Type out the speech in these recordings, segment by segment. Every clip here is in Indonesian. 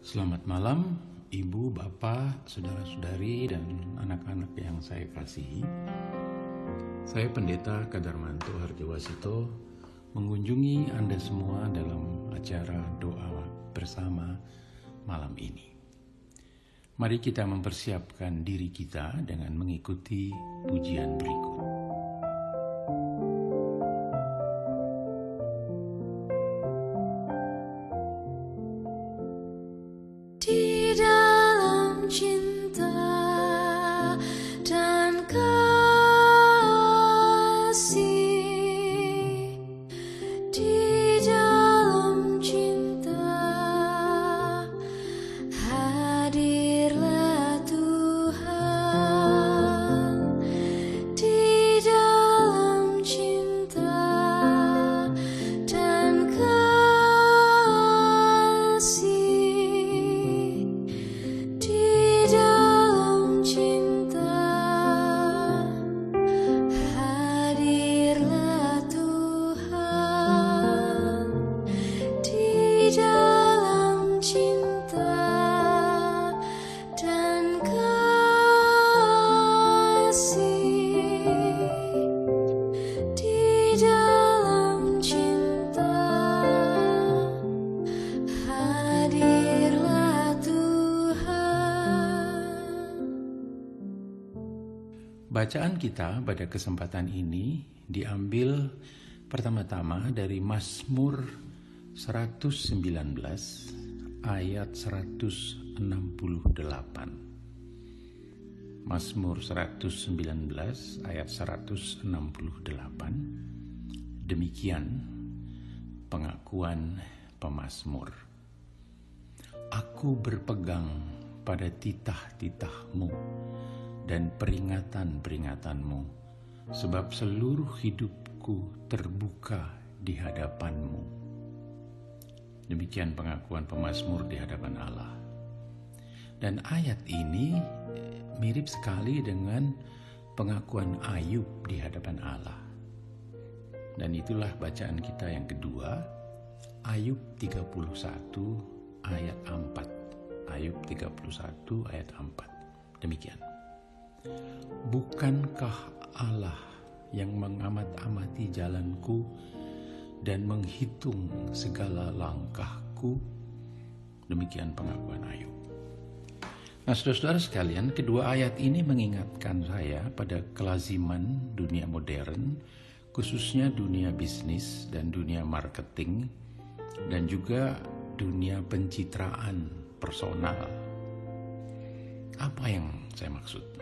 Selamat malam, Ibu, Bapak, Saudara-saudari, dan anak-anak yang saya kasihi. Saya Pendeta Kadarmanto Harjawasito mengunjungi Anda semua dalam acara doa bersama malam ini. Mari kita mempersiapkan diri kita dengan mengikuti pujian berikut. Di dalam cinta dan kasih, di dalam cinta hadirlah Tuhan. Di dalam cinta dan kasih, Bacaan kita pada kesempatan ini diambil pertama-tama dari Mazmur 119 ayat 168. Mazmur 119 ayat 168. Demikian pengakuan pemazmur. Aku berpegang pada titah-titah-Mu dan peringatan-peringatanmu, sebab seluruh hidupku terbuka di hadapan-Mu. Demikian pengakuan pemazmur di hadapan Allah. Dan ayat ini mirip sekali dengan pengakuan Ayub di hadapan Allah. Dan itulah bacaan kita yang kedua, Ayub 31 ayat 4. Ayub 31 ayat 4. Demikian. Bukankah Allah yang mengamat-amati jalanku dan menghitung segala langkahku? Demikian pengakuan Ayub. Nah, saudara-saudara sekalian, kedua ayat ini mengingatkan saya pada kelaziman dunia modern, khususnya dunia bisnis dan dunia marketing, dan juga dunia pencitraan personal. Apa yang saya maksud?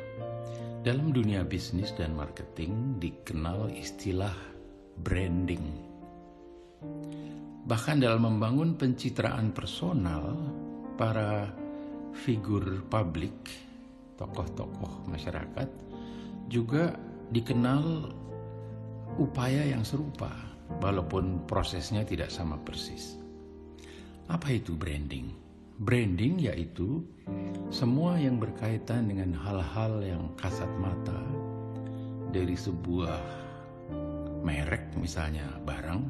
Dalam dunia bisnis dan marketing dikenal istilah branding. Bahkan dalam membangun pencitraan personal, para figur publik, tokoh-tokoh masyarakat juga dikenal upaya yang serupa, walaupun prosesnya tidak sama persis. Apa itu branding? Branding yaitu semua yang berkaitan dengan hal-hal yang kasat mata, dari sebuah merek misalnya barang,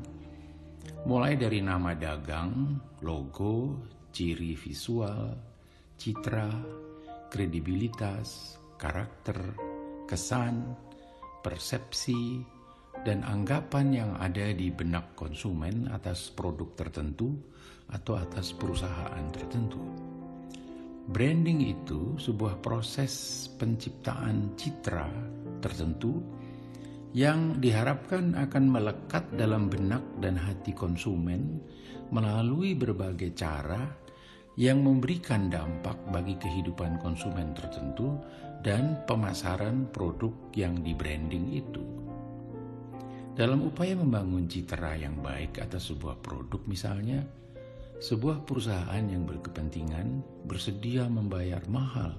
mulai dari nama dagang, logo, ciri visual, citra, kredibilitas, karakter, kesan, persepsi, dan anggapan yang ada di benak konsumen atas produk tertentu atau atas perusahaan tertentu. Branding itu sebuah proses penciptaan citra tertentu yang diharapkan akan melekat dalam benak dan hati konsumen melalui berbagai cara yang memberikan dampak bagi kehidupan konsumen tertentu dan pemasaran produk yang di-branding itu. Dalam upaya membangun citra yang baik atas sebuah produk misalnya, sebuah perusahaan yang berkepentingan bersedia membayar mahal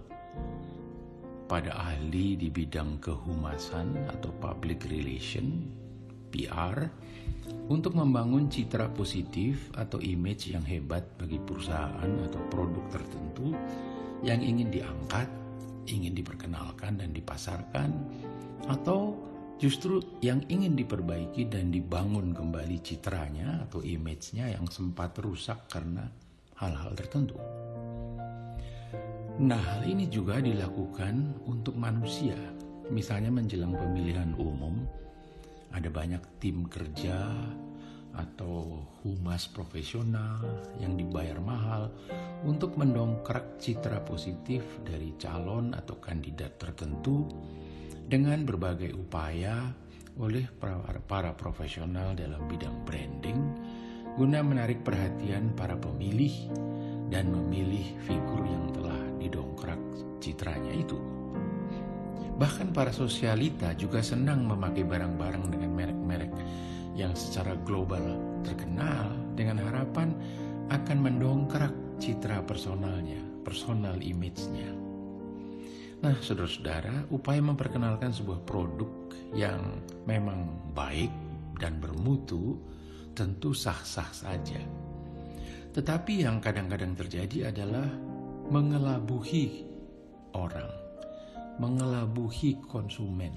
pada ahli di bidang kehumasan atau public relation, PR, untuk membangun citra positif atau image yang hebat bagi perusahaan atau produk tertentu yang ingin diangkat, ingin diperkenalkan dan dipasarkan, atau justru yang ingin diperbaiki dan dibangun kembali citranya atau image-nya yang sempat rusak karena hal-hal tertentu. Nah, hal ini juga dilakukan untuk manusia. Misalnya menjelang pemilihan umum, ada banyak tim kerja atau humas profesional yang dibayar mahal untuk mendongkrak citra positif dari calon atau kandidat tertentu dengan berbagai upaya oleh para profesional dalam bidang branding guna menarik perhatian para pemilih dan memilih figur yang telah didongkrak citranya itu. Bahkan para sosialita juga senang memakai barang-barang dengan merek-merek yang secara global terkenal dengan harapan akan mendongkrak citra personalnya, personal image-nya. Nah, saudara-saudara, upaya memperkenalkan sebuah produk yang memang baik dan bermutu tentu sah-sah saja. Tetapi yang kadang-kadang terjadi adalah mengelabuhi orang, mengelabuhi konsumen,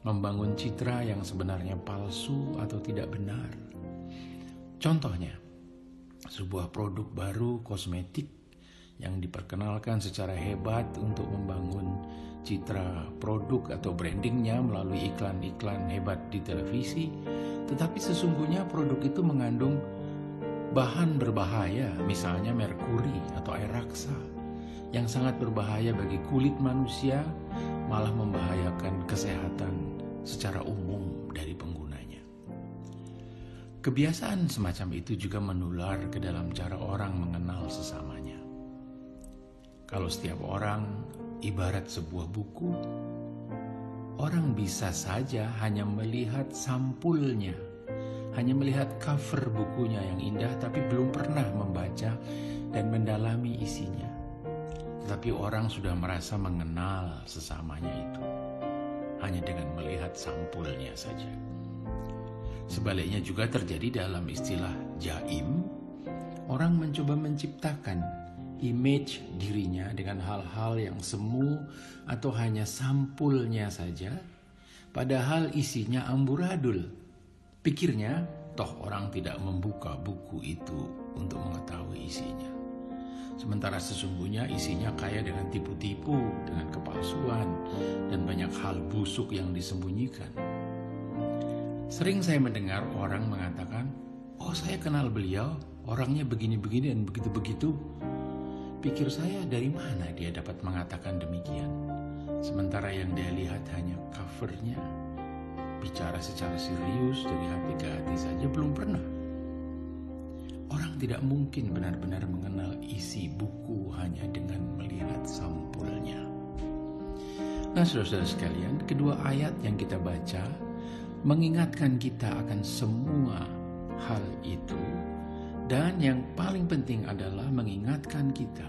membangun citra yang sebenarnya palsu atau tidak benar. Contohnya, sebuah produk baru kosmetik yang diperkenalkan secara hebat untuk membangun citra produk atau brandingnya melalui iklan-iklan hebat di televisi, tetapi sesungguhnya produk itu mengandung bahan berbahaya, misalnya merkuri atau air raksa, yang sangat berbahaya bagi kulit manusia, malah membahayakan kesehatan secara umum dari penggunanya. Kebiasaan semacam itu juga menular ke dalam cara orang mengenal sesamanya. Kalau setiap orang ibarat sebuah buku, orang bisa saja hanya melihat sampulnya, hanya melihat cover bukunya yang indah, tapi belum pernah membaca dan mendalami isinya. Tetapi orang sudah merasa mengenal sesamanya itu hanya dengan melihat sampulnya saja. Sebaliknya juga terjadi dalam istilah jaim. Orang mencoba menciptakan image dirinya dengan hal-hal yang semu atau hanya sampulnya saja, padahal isinya amburadul. Pikirnya, toh orang tidak membuka buku itu untuk mengetahui isinya. Sementara sesungguhnya isinya kaya dengan tipu-tipu, dengan kepalsuan, dan banyak hal busuk yang disembunyikan. Sering saya mendengar orang mengatakan, "Oh, saya kenal beliau, orangnya begini-begini dan begitu-begitu." Pikir saya, dari mana dia dapat mengatakan demikian? Sementara yang dia lihat hanya covernya. Bicara secara serius dari hati ke hati saja belum pernah. Orang tidak mungkin benar-benar mengenal isi buku hanya dengan melihat sampulnya. Nah, saudara-saudara sekalian, kedua ayat yang kita baca mengingatkan kita akan semua hal itu. Dan yang paling penting adalah mengingatkan kita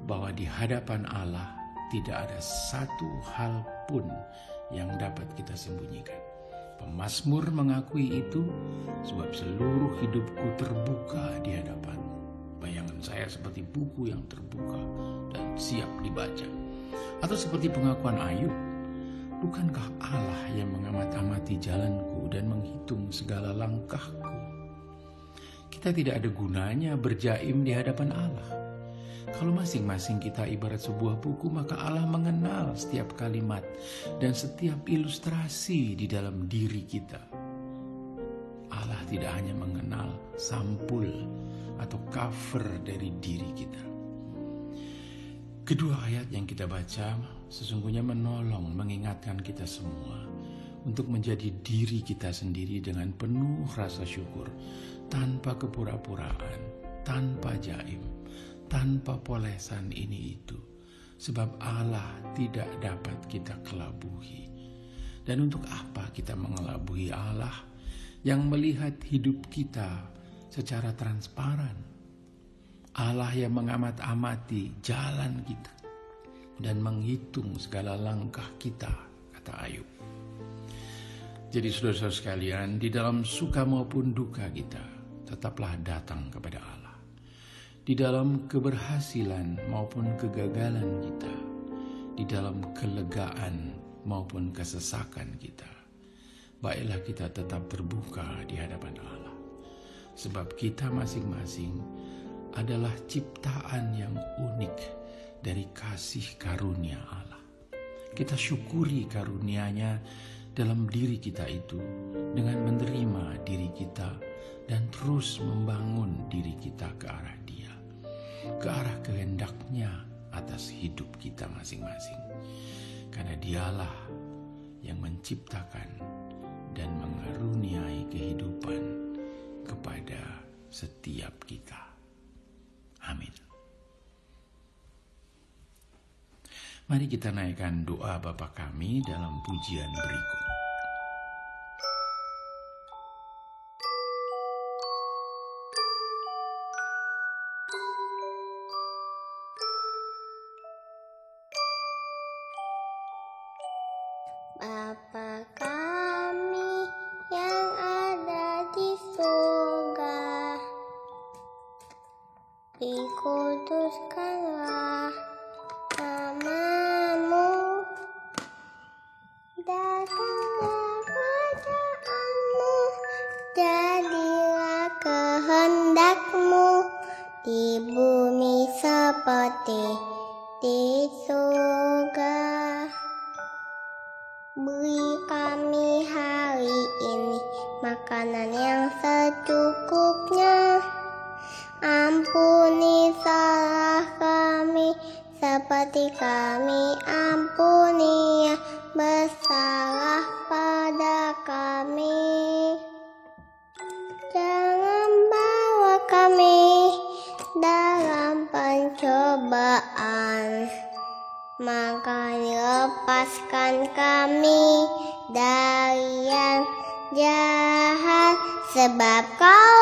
bahwa di hadapan Allah tidak ada satu hal pun yang dapat kita sembunyikan. Pemazmur mengakui itu, sebab seluruh hidupku terbuka di hadapanmu. Bayangan saya seperti buku yang terbuka dan siap dibaca. Atau seperti pengakuan Ayub, bukankah Allah yang mengamat-amati jalanku dan menghitung segala langkahku? Kita tidak ada gunanya berjaim di hadapan Allah. Kalau masing-masing kita ibarat sebuah buku, maka Allah mengenal setiap kalimat dan setiap ilustrasi di dalam diri kita. Allah tidak hanya mengenal sampul atau cover dari diri kita. Kedua ayat yang kita baca sesungguhnya menolong mengingatkan kita semua untuk menjadi diri kita sendiri dengan penuh rasa syukur, tanpa kepura-puraan, tanpa jaim, tanpa polesan ini itu. Sebab Allah tidak dapat kita kelabuhi. Dan untuk apa kita mengelabui Allah yang melihat hidup kita secara transparan? Allah yang mengamat-amati jalan kita dan menghitung segala langkah kita, kata Ayub. Jadi saudara-saudara sekalian, di dalam suka maupun duka kita, tetaplah datang kepada Allah. Di dalam keberhasilan maupun kegagalan kita, di dalam kelegaan maupun kesesakan kita, baiklah kita tetap terbuka di hadapan Allah. Sebab kita masing-masing adalah ciptaan yang unik dari kasih karunia Allah. Kita syukuri karunia-Nya dalam diri kita itu dengan menerima diri kita dan terus membangun diri kita ke arah Dia, ke arah kehendak-Nya atas hidup kita masing-masing. Karena Dialah yang menciptakan dan mengaruniai kehidupan kepada setiap kita. Amin. Mari kita naikkan doa Bapa kami dalam pujian berikut. Bapa kami yang ada di surga, dikuduskanlah nama-Mu, datanglah kerajaan-Mu, jadilah kehendak-Mu di bumi seperti di surga. Beri kami hari ini makanan yang secukupnya. Ampuni salah kami seperti kami ampuni yang bersalah pada kami. Jangan bawa kami dalam pencobaan, maka lepaskan kami dari yang jahat, sebab Kau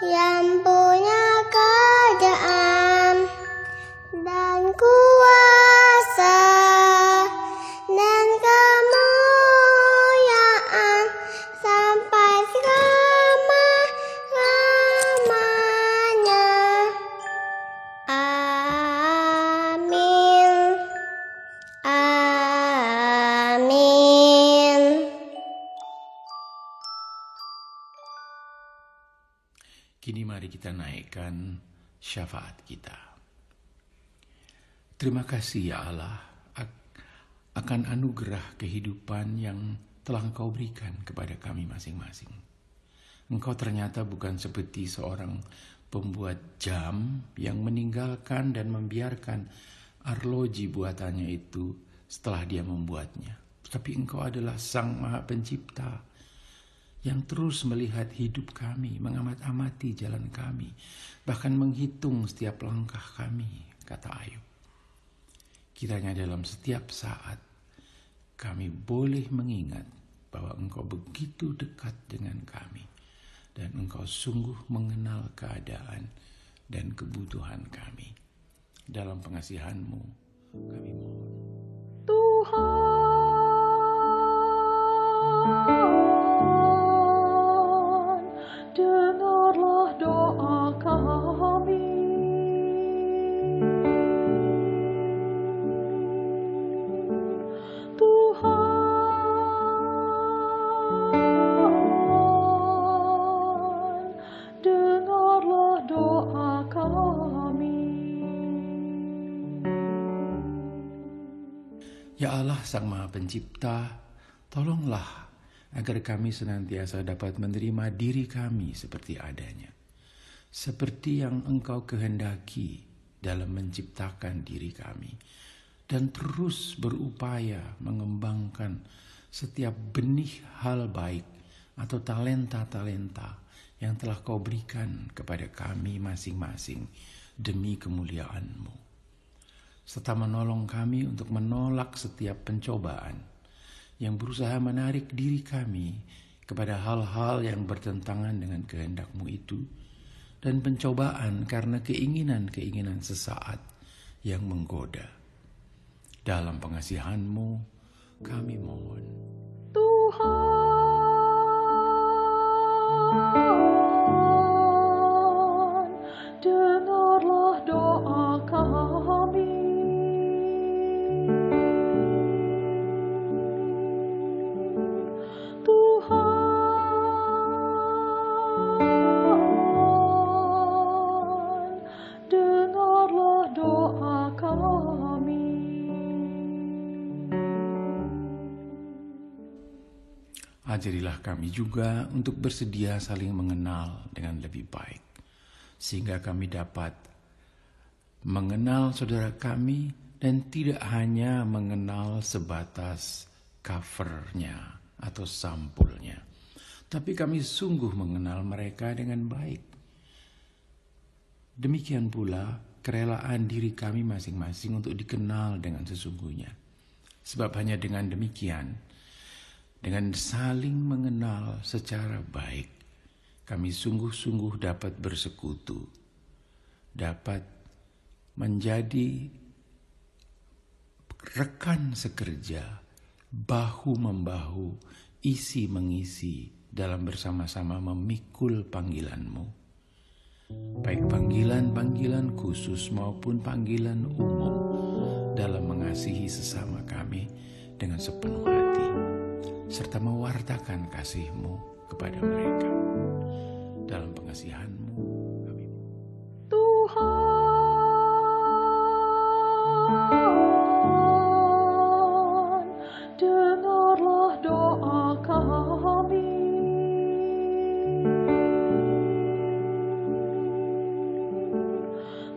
yang punya kerajaan dan kuasa dan kemuliaan sampai selama-lamanya. Amin. Amin. Kini mari kita naikkan syafaat kita. Terima kasih ya Allah akan anugerah kehidupan yang telah Engkau berikan kepada kami masing-masing. Engkau ternyata bukan seperti seorang pembuat jam yang meninggalkan dan membiarkan arloji buatannya itu setelah dia membuatnya. Tapi Engkau adalah Sang Maha Pencipta yang terus melihat hidup kami, mengamat-amati jalan kami, bahkan menghitung setiap langkah kami, kata Ayub. Kiranya dalam setiap saat kami boleh mengingat bahwa Engkau begitu dekat dengan kami dan Engkau sungguh mengenal keadaan dan kebutuhan kami. Dalam pengasihan-Mu kami mohon. Tuhan, dengarlah doa kami. Tuhan, dengarlah doa kami. Ya Allah Sang Maha Pencipta, tolonglah agar kami senantiasa dapat menerima diri kami seperti adanya, seperti yang Engkau kehendaki dalam menciptakan diri kami, dan terus berupaya mengembangkan setiap benih hal baik atau talenta-talenta yang telah Kau berikan kepada kami masing-masing demi kemuliaan-Mu, serta menolong kami untuk menolak setiap pencobaan yang berusaha menarik diri kami kepada hal-hal yang bertentangan dengan kehendak-Mu itu, dan pencobaan karena keinginan-keinginan sesaat yang menggoda. Dalam pengasihan-Mu kami mohon. Tuhan, dengarlah doa kami. Tuhan, dengarlah Ajarilah kami juga untuk bersedia saling mengenal dengan lebih baik, sehingga kami dapat mengenal saudara kami dan tidak hanya mengenal sebatas covernya atau sampulnya, tapi kami sungguh mengenal mereka dengan baik. Demikian pula kerelaan diri kami masing-masing untuk dikenal dengan sesungguhnya. Sebab hanya dengan demikian, dengan saling mengenal secara baik, kami sungguh-sungguh dapat bersekutu, dapat menjadi rekan sekerja, bahu-membahu, isi-mengisi dalam bersama-sama memikul panggilan-Mu. Baik panggilan-panggilan khusus maupun panggilan umum dalam mengasihi sesama kami dengan sepenuh hati, serta mewartakan kasih-Mu kepada mereka. Dalam pengasihan-Mu kami Tuhan, dengarlah doa kami.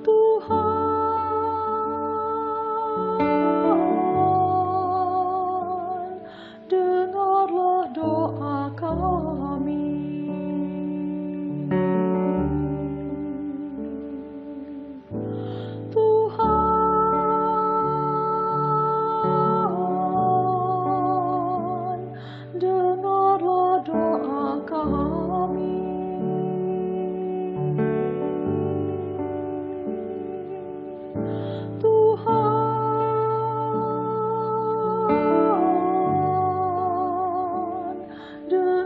Tuhan, dengarlah doa kami. Tuhan, dengarlah doa kami. Tuhan,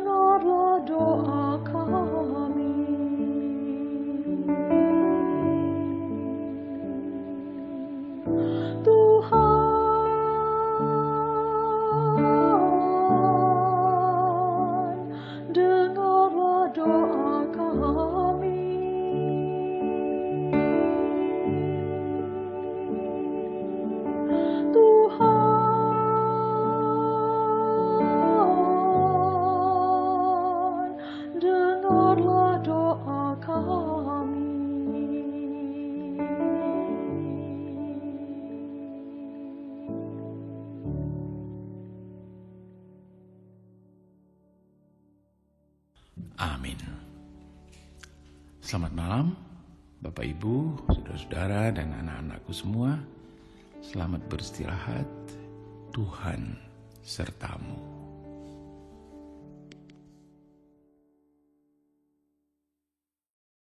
dengarlah doa kami. Tuhan, dengarlah doa kami. Tuhan, dengarlah doa kami. Amin. Selamat malam, Bapak Ibu, saudara-saudara dan anak-anakku semua. Selamat beristirahat. Tuhan sertamu.